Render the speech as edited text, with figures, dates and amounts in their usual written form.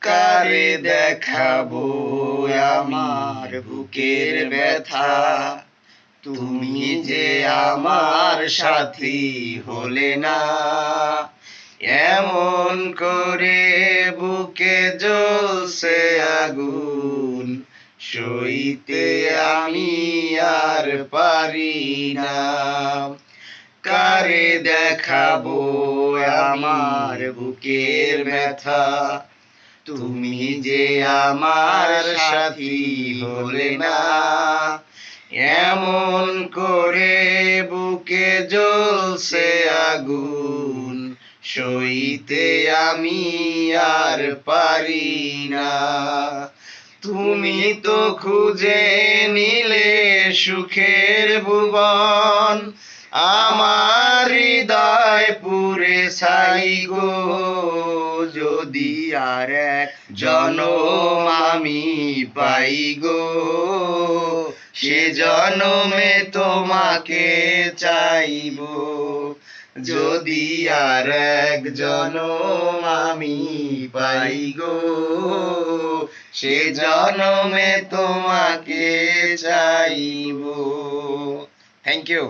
কারে দেখাবো আমার বুকের ব্যথা, তুমি যে আমার সাথী হলে না। এমন করে বুকে জ্বলছে আগুন, সইতে আমি আর পারি না। কারে দেখাবো আমার বুকের ব্যথা, তুমি যে আমার সাথী হলে না। এমন করে বুকে জ্বলছে আগুন, সইতে আমি আর পারি না। তুমি তো খুঁজে নিলে সুখের ভুবন, আমার হৃদয় পুরে ছাই গো। যদি আর এক জনম আমি পাই গো, সে জনমে তোমাকে চাইবো। যদি আর এক জনম আমি পাই গো, সে জনমে তোমাকে চাইবো। Thank you.